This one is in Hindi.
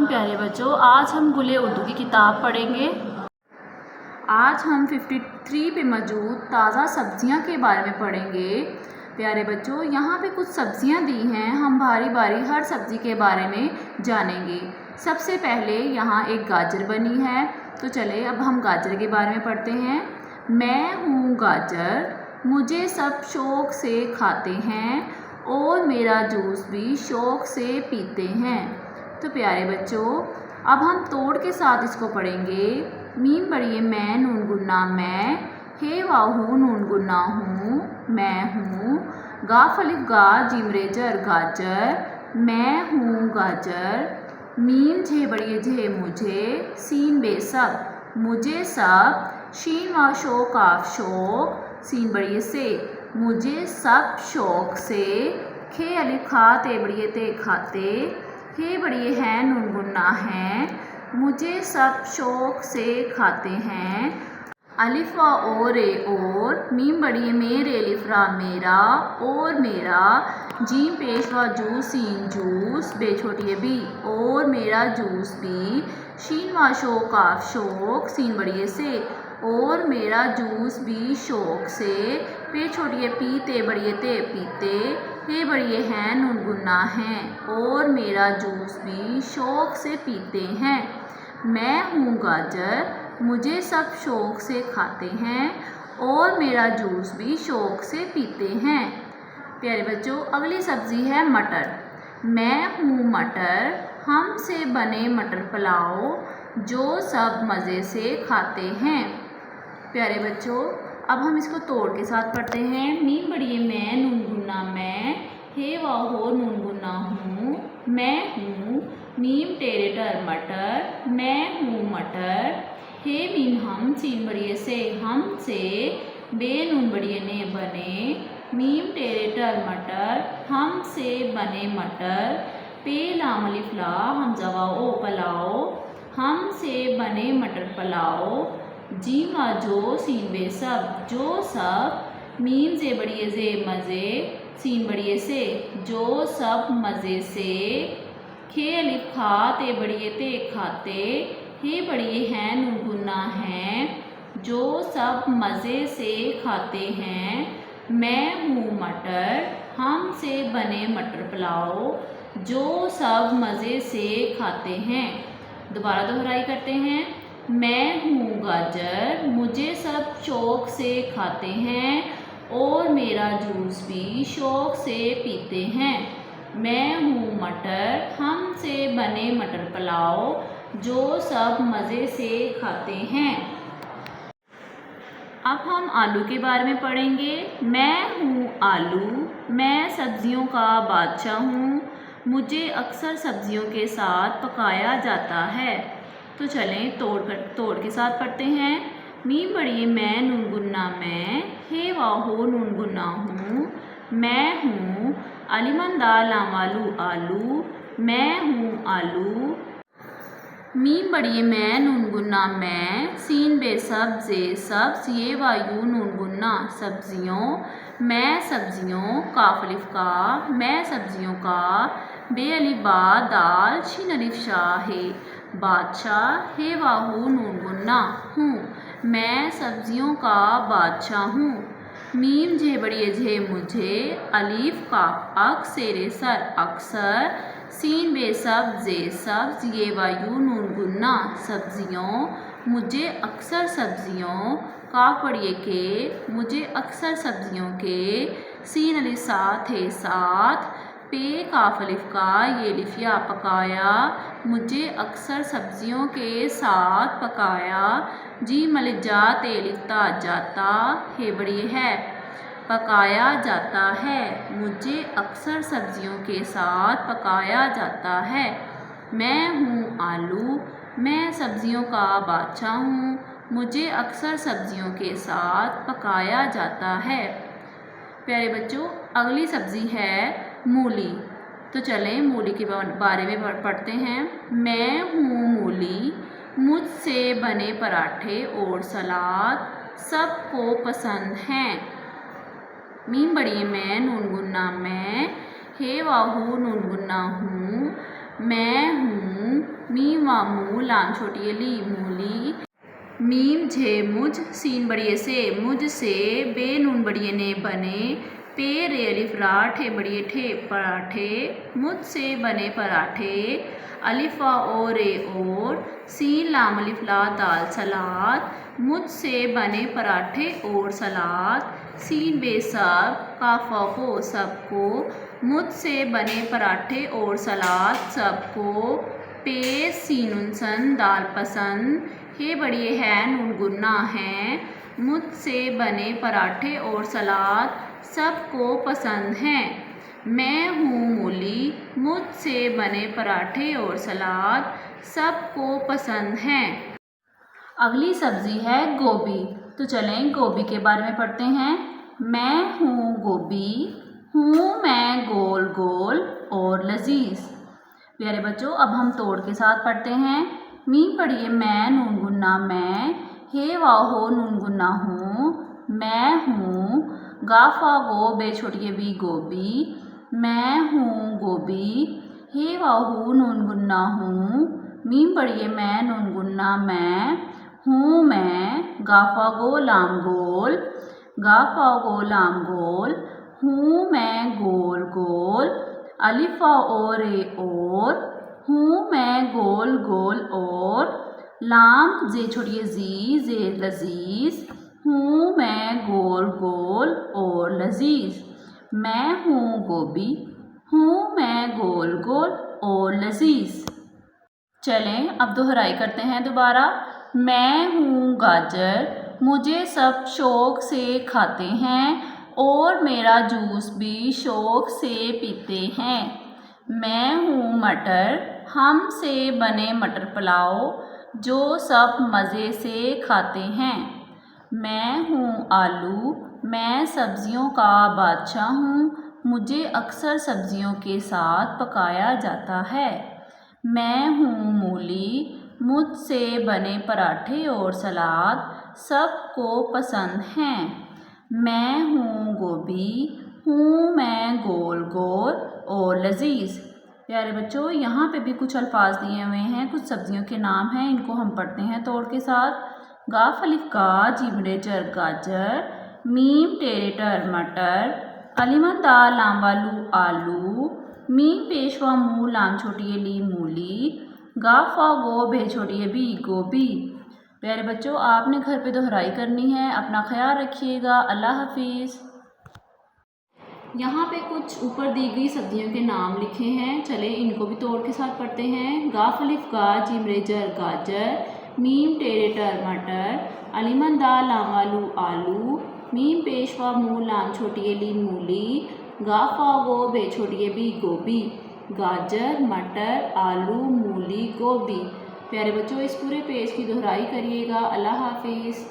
प्यारे बच्चों, आज हम गुले उर्दू की किताब पढ़ेंगे। आज हम 53 पे मौजूद ताज़ा सब्जियां के बारे में पढ़ेंगे। प्यारे बच्चों, यहाँ पे कुछ सब्जियां दी हैं, हम बारी बारी हर सब्ज़ी के बारे में जानेंगे। सबसे पहले यहाँ एक गाजर बनी है, तो चले अब हम गाजर के बारे में पढ़ते हैं। मैं हूँ गाजर, मुझे सब शौक़ से खाते हैं और मेरा जूस भी शौक़ से पीते हैं। तो प्यारे बच्चों, अब हम तोड़ के साथ इसको पढ़ेंगे। मीम बड़िए मैं, नून गुन्ना मैं, हे वाहू नून गुन्ना हूँ, मैं हूँ। गाफ अलिफ गा जीम रेजर गाजर, मैं हूँ गाजर। मीम झे बड़िए झे मुझे, सीन बेसब मुझे सब। शीन वा शो काफ शौक, सीन बड़िए से मुझे सब शौक से। खे अलिफ खा ते बड़िए ते खाते, हे बड़िए हैं नून गुन्ना है, मुझे सब शौक़ से खाते हैं। अलिफ व ओ रे और, मीम बड़िए मेरे लिफ्रा मेरा और मेरा। जीम पेश व जू सीन जूस, बे छोटिए बी और मेरा जूस भी। शीन व शो काफ शौक, सीन बड़िए से और मेरा जूस भी शौक़ से। पे छोटिए पी ते बड़िए ते पीते, हे बड़िए हैं नून गुन्ना हैं और मेरा जूस भी शौक़ से पीते हैं। मैं हूँ गाजर, मुझे सब शौक़ से खाते हैं और मेरा जूस भी शौक़ से पीते हैं। प्यारे बच्चों, अगली सब्ज़ी है मटर। मैं हूँ मटर, हमसे बने मटर पुलाव, जो सब मज़े से खाते हैं। प्यारे बच्चों, अब हम इसको तोड़ के साथ पढ़ते हैं। मीम बड़िए मैं, नून गुन्ना मैं, हे वाहो नून गुन्ना हूँ, मैं हूँ। मीम टेरे टर मटर, मैं हूँ मटर। हे मीम हम, सीन बड़िए से हमसे, बे नून बड़िए ने बने। मीम टेरे टर मटर, हमसे बने मटर। पे लाम अलिफ ला हमज़ा वा ओ पलाओ, हमसे बने मटर पुलाव। जीमा जो सीन बे सब जो सब। मीम जे बड़िए जे मज़े, सीन बड़िए से जो सब मज़े से। खे अलिफ खा ते बड़िए ते खाते, हे बड़िए हैं नून गुन्ना हैं, जो सब मज़े से खाते हैं। मैं हूँ मटर, हमसे बने मटर पुलाव, जो सब मज़े से खाते हैं। दोबारा दोहराई करते हैं। मैं हूँ गाजर, मुझे सब शौक़ से खाते हैं और मेरा जूस भी शौक़ से पीते हैं। मैं हूँ मटर, हमसे बने मटर पुलाव, जो सब मज़े से खाते हैं। अब हम आलू के बारे में पढ़ेंगे। मैं हूँ आलू, मैं सब्जियों का बादशाह हूँ, मुझे अक्सर सब्जियों के साथ पकाया जाता है। तो चलें तोड़ के साथ पढ़ते हैं। मीम बड़िए मैं, नून गुन्ना मैं, हे वाहो नून गुन्ना हूँ, मैं हूँ। अलिमन दाल लाम आलू आलू, मैं हूँ आलू। मीम बड़िए मैं, नून गुन्ना मैं, सीन बे सब जे सब्ज़, ये वायु नून गुन्ना सब्जियों, मैं सब्जियों। काफ अलिफ का, मैं सब्जियों का। बे अलिफ बा दाल, शीन अलिफ शाह है बादशाह, हे वाहू नून गुन्ना हूँ, मैं सब्जियों का बादशाह हूँ। मीम झे बड़िए झे मुझे, अलीफ का अक्सेरे सर अक्सर। सीन बे सब जे सब्ज़, ये वायु नून गुन्ना सब्जियों, मुझे अक्सर सब्जियों। काफ बड़िए के, मुझे अक्सर सब्जियों के। सीन अलिफ साथ है साथ। पे काफ अलिफ का, ये लिफिया पकाया, मुझे अक्सर सब्जियों के साथ पकाया। जी मलिक जा ते लिखता जाता, हे बड़ी है पकाया जाता है, मुझे अक्सर सब्जियों के साथ पकाया जाता है। मैं हूँ आलू, मैं सब्जियों का बादशाह हूँ, मुझे अक्सर सब्जियों के साथ पकाया जाता है। प्यारे बच्चों, अगली सब्ज़ी है मूली। तो चलें मूली के बारे में पढ़ते हैं। मैं हूँ मूली, मुझसे बने पराठे और सलाद सबको पसंद हैं। मीम बड़िए मैं, नून गुन्ना मैं, हे वाहू नून गुन्ना हूँ, मैं हूँ। मू लाम छोटी ली मूली। मीम झे मुझ सीन बड़िए से मुझसे। बे नून बड़िए ने बने। पे रे अलिफ रा ठे बड़िए ठे पराठे। मुझसे बने पराठे। अलिफा ओ रे और। सीन लाम अलिफ ला दाल सलाद। मुझसे बने पराठे और सलाद। सीन बे सब काफा को सबको। मुझसे बने पराठे और सलाद सबको। पे सीनुन सन दाल पसंद। हे बड़िए है नून गुन्ना है। मुझसे बने पराठे और सलाद सबको पसंद हैं। मैं हूँ मूली। मुझसे बने पराठे और सलाद सबको पसंद हैं। अगली सब्ज़ी है गोभी। तो चलें गोभी के बारे में पढ़ते हैं। मैं हूँ गोभी। हूँ मैं गोल गोल और लजीज। प्यारे बच्चों, अब हम तोड़ के साथ पढ़ते हैं। मीम पढ़िए मैं नून गुन्ना मैं। हे वाहो नून गुन्ना हूँ। मैं हूँ। गाफा गो बे छोटिए बी गोभी। मैं हूँ गोभी। हे वाहू नून गुन्ना हूँ। मीम पढ़िए मैं नून गुन्ना मैं। हूँ मैं। गाफा गो लाम गोल। गाफा गो लाम गोल। हूँ मैं गोल गोल। अलिफा ओ रे और। हूँ मैं गोल गोल और। लाम जे छोड़िए जे लजीज। हूँ मैं गोल गोल और लजीज। मैं हूँ गोभी। हूँ मैं गोल गोल और लजीज। चलें अब दोहराई करते हैं दोबारा। मैं हूँ गाजर। मुझे सब शौक़ से खाते हैं और मेरा जूस भी शौक़ से पीते हैं। मैं हूँ मटर। हमसे बने मटर पुलाव जो सब मज़े से खाते हैं। मैं हूँ आलू। मैं सब्ज़ियों का बादशाह हूँ। मुझे अक्सर सब्ज़ियों के साथ पकाया जाता है। मैं हूँ मूली। मुझसे बने पराठे और सलाद सबको पसंद हैं। मैं हूँ गोभी। हूँ मैं गोल गोल और लजीज। प्यारे बच्चों, यहाँ पे भी कुछ अल्फाज दिए हुए हैं, कुछ सब्जियों के नाम हैं, इनको हम पढ़ते हैं तोड़ के साथ। गाफ अलिफ का जिमरे जर गाजर। मीम टेरे टर मटर। अलिमन दा लाम वालू आलू। मीम पेशवा मू लाम छोटिए ली मूली। गाफा गो भे छोटिए बी गोभी। प्यारे बच्चों, आपने घर पे दोहराई करनी है। अपना ख्याल रखिएगा। अल्लाह हाफिज़। यहाँ पे कुछ ऊपर दी गई सब्जियों के नाम लिखे हैं, चले इनको भी तोड़ के साथ पढ़ते हैं। गाफ अलिफ का जिमरे जर गाजर। मीम टेरे टर मटर। अलिमन दा लाम वालू आलू। मीम पेशवा मू लाम छोटिए ली मूली। गाफा गो बे छोटिए बी गोभी। गाजर, मटर, आलू, मूली, गोभी। प्यारे बच्चों, इस पूरे पेज की दोहराई करिएगा। अल्लाह हाफिज़।